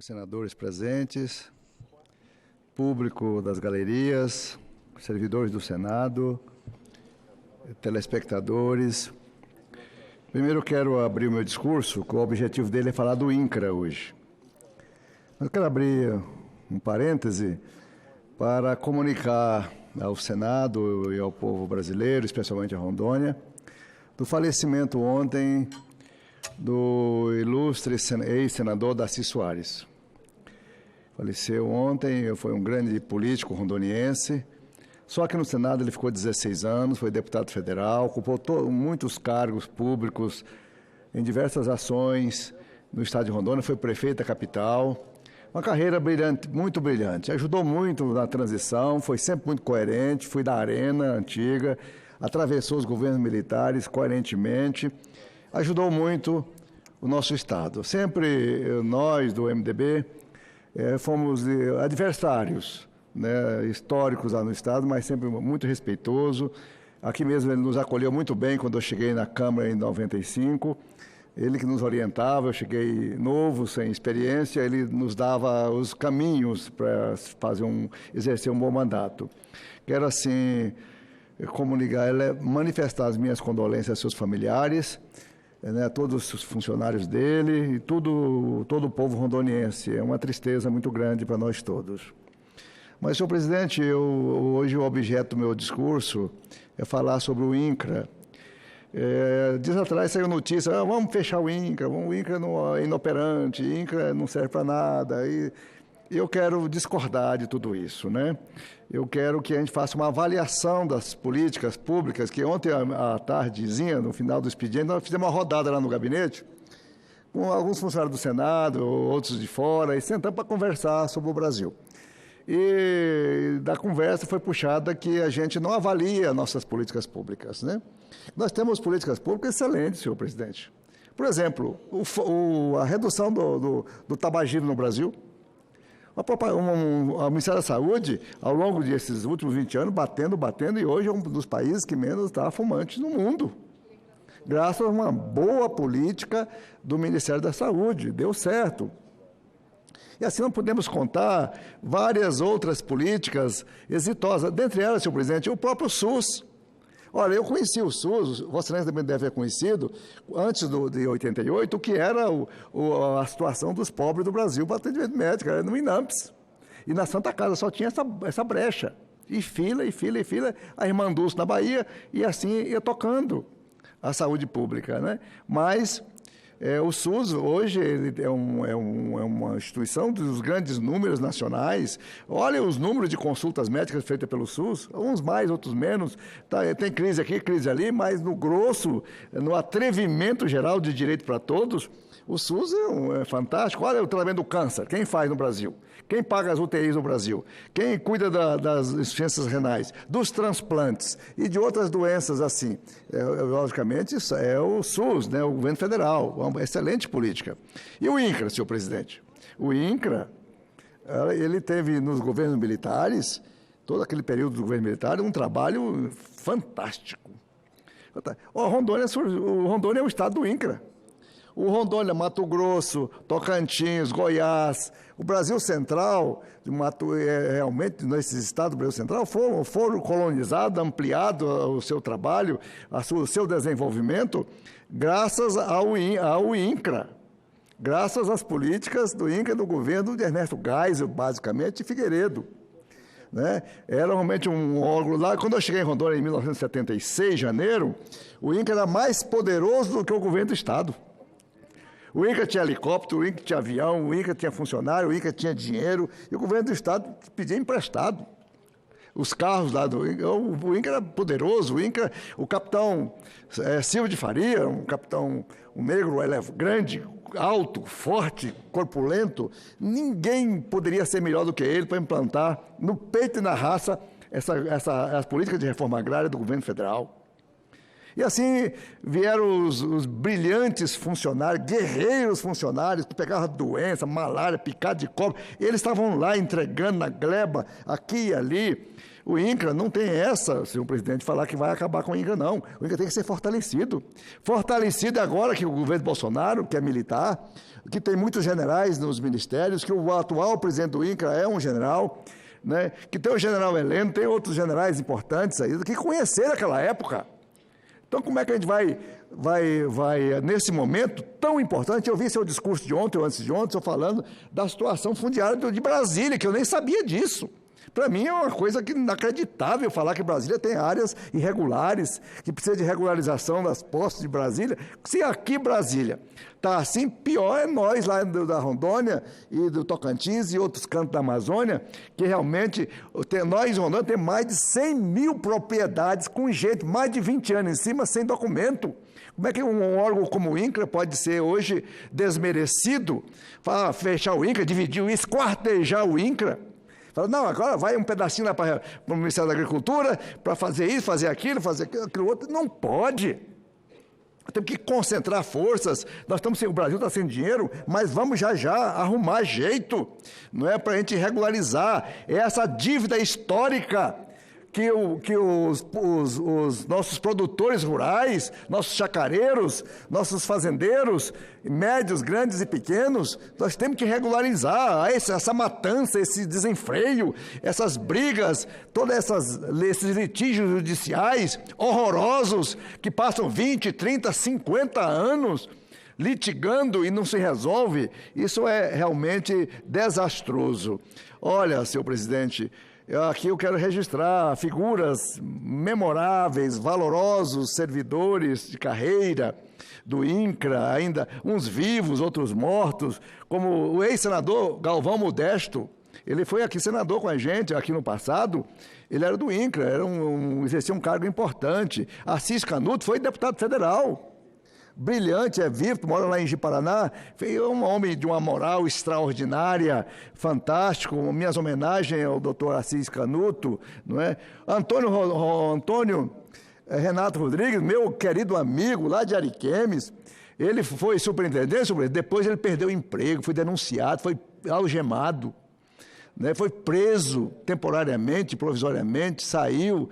Senadores presentes, público das galerias, servidores do Senado, telespectadores. Primeiro quero abrir o meu discurso, que o objetivo dele é falar do INCRA hoje. Eu quero abrir um parêntese para comunicar ao Senado e ao povo brasileiro, especialmente a Rondônia, do falecimento ontem do ilustre ex-senador Darcy Soares. Faleceu ontem, foi um grande político rondoniense, só que no Senado ele ficou 16 anos, foi deputado federal, ocupou muitos cargos públicos em diversas ações no estado de Rondônia, foi prefeito da capital. Uma carreira brilhante, muito brilhante, ajudou muito na transição, foi sempre muito coerente, foi da arena antiga, atravessou os governos militares coerentemente, ajudou muito o nosso estado. Sempre nós do MDB fomos adversários, né, históricos lá no estado, mas sempre muito respeitoso. Aqui mesmo ele nos acolheu muito bem quando eu cheguei na Câmara em 95. Ele que nos orientava, eu cheguei novo, sem experiência, ele nos dava os caminhos para exercer um bom mandato. Quero, assim, manifestar as minhas condolências aos seus familiares, né, a todos os funcionários dele e todo o povo rondoniense. É uma tristeza muito grande para nós todos. Mas, senhor presidente, hoje o objeto do meu discurso é falar sobre o INCRA. Dias atrás saiu notícia, vamos fechar o INCRA é inoperante, o INCRA não serve para nada. E eu quero discordar de tudo isso, né? Eu quero que a gente faça uma avaliação das políticas públicas, que ontem à tardezinha, no final do expediente, nós fizemos uma rodada lá no gabinete, com alguns funcionários do Senado, outros de fora, e sentamos para conversar sobre o Brasil. E da conversa foi puxada que a gente não avalia nossas políticas públicas, né? Nós temos políticas públicas excelentes, senhor presidente. Por exemplo, a redução do tabagismo no Brasil. O Ministério da Saúde, ao longo desses últimos 20 anos, batendo, e hoje é um dos países que menos está fumante no mundo. Graças a uma boa política do Ministério da Saúde, deu certo. E assim não podemos contar várias outras políticas exitosas. Dentre elas, senhor presidente, o próprio SUS. Olha, eu conheci o SUS, Vossa Excelência também deve ter conhecido, antes de 88, o que era a situação dos pobres do Brasil para atendimento médico, era no INAMPS. E na Santa Casa só tinha essa brecha. E fila, a irmã Dulce na Bahia, e assim ia tocando a saúde pública, né? Mas o SUS, hoje, ele é uma instituição dos grandes números nacionais. Olha os números de consultas médicas feitas pelo SUS, uns mais, outros menos. Tem crise aqui, crise ali, mas no grosso, no atrevimento geral de direito para todos, o SUS é fantástico. Olha o tratamento do câncer, quem faz no Brasil? Quem paga as UTIs no Brasil? Quem cuida das insuficiências renais? Dos transplantes e de outras doenças assim? Logicamente, isso é o SUS, né, o governo federal, uma excelente política. E o INCRA, senhor presidente? O INCRA, ele teve nos governos militares, todo aquele período do governo militar, um trabalho fantástico. O Rondônia é o estado do INCRA. O Rondônia, Mato Grosso, Tocantins, Goiás, o Brasil Central, realmente, nesses estados do Brasil Central, foram colonizados, ampliado o seu trabalho, o seu desenvolvimento, graças ao INCRA, graças às políticas do INCRA, do governo de Ernesto Geisel, basicamente, e Figueiredo. Né? Era realmente um órgão lá. Quando eu cheguei em Rondônia, em 1976, janeiro, o INCRA era mais poderoso do que o governo do estado. O INCRA tinha helicóptero, o INCRA tinha avião, o INCRA tinha funcionário, o INCRA tinha dinheiro, e o governo do estado pedia emprestado. Os carros lá do INCRA, o INCRA era poderoso, o capitão Silva de Faria, um negro grande, alto, forte, corpulento, ninguém poderia ser melhor do que ele para implantar no peito e na raça as políticas de reforma agrária do governo federal. E assim vieram os brilhantes funcionários, guerreiros funcionários, que pegavam doença, malária, picada de cobra. Eles estavam lá entregando na gleba, aqui e ali, O INCRA não tem essa, senhor presidente, falar que vai acabar com o INCRA, não. O INCRA tem que ser fortalecido. Fortalecido agora que o governo Bolsonaro, que é militar, que tem muitos generais nos ministérios, que o atual presidente do INCRA é um general, né, que tem o general Heleno, tem outros generais importantes aí, que conheceram aquela época. Então, como é que a gente vai, nesse momento tão importante, eu vi seu discurso de ontem ou antes de ontem, eu falando da situação fundiária de Brasília, que eu nem sabia disso. Para mim é uma coisa inacreditável falar que Brasília tem áreas irregulares, que precisa de regularização das posses de Brasília. Se aqui Brasília está assim, pior é nós lá da Rondônia e do Tocantins e outros cantos da Amazônia, que realmente, nós em Rondônia temos mais de 100 mil propriedades com gente, mais de 20 anos em cima, sem documento. Como é que um órgão como o INCRA pode ser hoje desmerecido? Fechar o INCRA, dividir o esquartejar o INCRA? Fala, não, agora vai um pedacinho lá para o Ministério da Agricultura para fazer isso, fazer aquilo outro. Não pode. Temos que concentrar forças. Nós estamos sem, o Brasil está sem dinheiro, mas vamos já arrumar jeito. Não é para a gente regularizar. É essa dívida histórica que os nossos produtores rurais, nossos chacareiros, nossos fazendeiros, médios, grandes e pequenos, nós temos que regularizar essa matança, esse desenfreio, essas brigas, todos esses litígios judiciais horrorosos que passam 20, 30, 50 anos litigando e não se resolve. Isso é realmente desastroso. Olha, senhor presidente, aqui eu quero registrar figuras memoráveis, valorosos servidores de carreira do INCRA, ainda uns vivos, outros mortos, como o ex-senador Galvão Modesto. Ele foi aqui senador com a gente, aqui no passado. Ele era do INCRA, exercia um cargo importante. Assis Canuto foi deputado federal. Brilhante, é vivo, mora lá em Ji-Paraná, foi um homem de uma moral extraordinária, fantástico. Minhas homenagens ao doutor Assis Canuto, não é? Antônio Renato Rodrigues, meu querido amigo lá de Ariquemes, ele foi superintendente, depois ele perdeu o emprego, foi denunciado, foi algemado, né? Foi preso temporariamente, provisoriamente, saiu,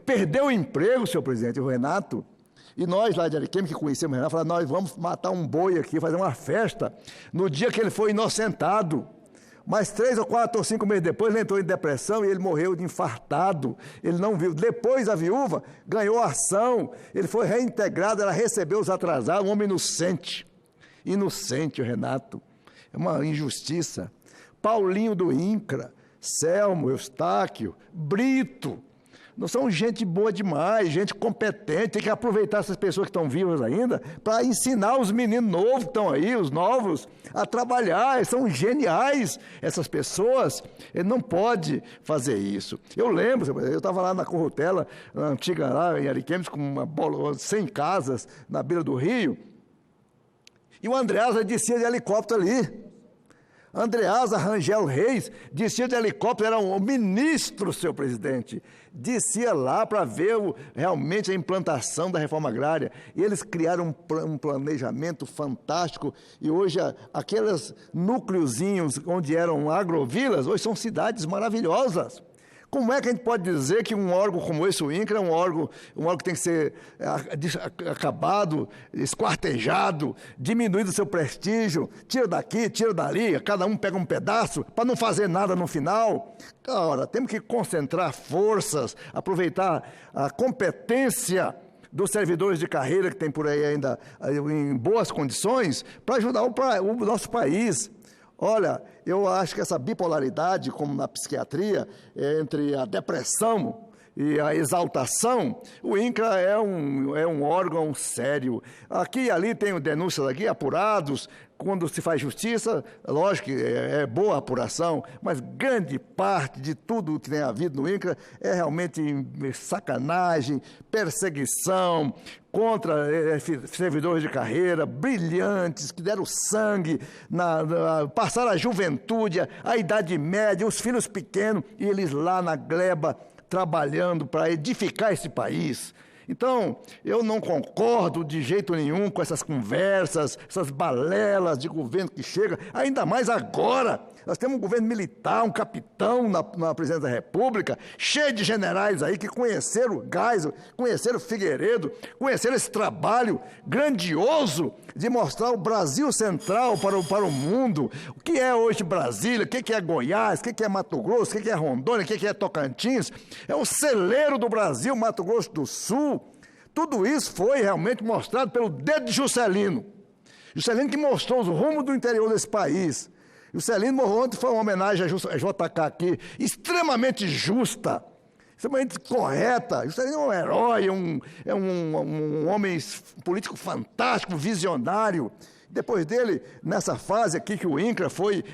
perdeu o emprego, senhor presidente, o Renato. E nós lá de Ariquemes, que conhecemos o Renato, falamos, nós vamos matar um boi aqui, fazer uma festa, no dia que ele foi inocentado. Mas 3 ou 4 ou 5 meses depois, ele entrou em depressão e ele morreu de infartado. Ele não viu. Depois, a viúva ganhou ação, ele foi reintegrado, ela recebeu os atrasados, um homem inocente. Inocente, o Renato. É uma injustiça. Paulinho do INCRA, Selmo, Eustáquio, Brito. Não são gente boa demais, gente competente, tem que aproveitar essas pessoas que estão vivas ainda para ensinar os meninos novos que estão aí, os novos, a trabalhar. São geniais essas pessoas. Ele não pode fazer isso. Eu lembro, eu estava lá na Corrutela, na antiga lá em Ariquemes, com 100 casas na beira do rio, e o Andreasa descia de helicóptero ali. Andreasa Rangel Reis descia de helicóptero, era um ministro, senhor presidente, descia lá para ver realmente a implantação da reforma agrária, e eles criaram um planejamento fantástico, e hoje aqueles núcleozinhos onde eram agrovilas, hoje são cidades maravilhosas. Como é que a gente pode dizer que um órgão como esse, o INCRA, é um órgão que tem que ser acabado, esquartejado, diminuído o seu prestígio, tira daqui, tira dali, cada um pega um pedaço, para não fazer nada no final? Ora, temos que concentrar forças, aproveitar a competência dos servidores de carreira que tem por aí ainda em boas condições, para ajudar o nosso país. Olha, eu acho que essa bipolaridade, como na psiquiatria, entre a depressão e a exaltação, o INCRA é um órgão sério. Aqui e ali tem denúncias aqui, apurados. Quando se faz justiça, lógico que é boa a apuração, mas grande parte de tudo que tem havido no INCRA é realmente sacanagem, perseguição contra servidores de carreira, brilhantes, que deram sangue, passaram a juventude, a idade média, os filhos pequenos, e eles lá na gleba trabalhando para edificar esse país. Então, eu não concordo de jeito nenhum com essas conversas, essas balelas de governo que chega, ainda mais agora, Nós temos um governo militar, um capitão na presidência da República, cheio de generais aí que conheceram Geisel, conheceram Figueiredo, conheceram esse trabalho grandioso de mostrar o Brasil Central para o mundo. O que é hoje Brasília, o que é Goiás, o que é Mato Grosso, o que é Rondônia, o que é Tocantins. É o celeiro do Brasil, Mato Grosso do Sul. Tudo isso foi realmente mostrado pelo dedo de Juscelino. Juscelino que mostrou os rumos do interior desse país. Juscelino ontem foi uma homenagem a JK aqui, extremamente justa, extremamente correta. Juscelino é um herói, é um homem político fantástico, visionário. Depois dele, nessa fase aqui que o INCRA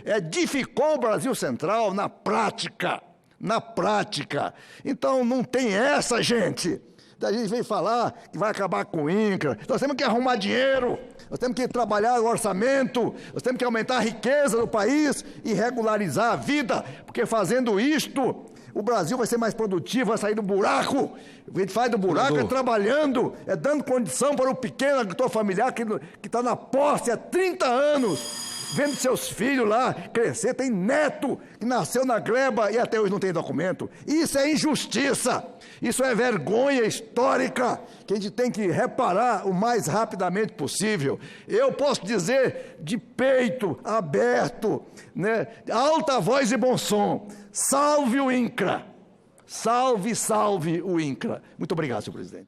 edificou o Brasil Central na prática. Na prática. Então não tem essa, gente. A gente vem falar que vai acabar com o INCRA. Nós temos que arrumar dinheiro, nós temos que trabalhar o orçamento, nós temos que aumentar a riqueza do país e regularizar a vida, porque fazendo isto, o Brasil vai ser mais produtivo, vai sair do buraco. A gente faz do buraco é trabalhando, é dando condição para o pequeno agricultor familiar que está na posse há 30 anos, vendo seus filhos lá crescer, tem neto que nasceu na gleba e até hoje não tem documento. Isso é injustiça, isso é vergonha histórica, que a gente tem que reparar o mais rapidamente possível. Eu posso dizer de peito aberto, né, alta voz e bom som, salve o INCRA, salve, salve o INCRA. Muito obrigado, senhor presidente.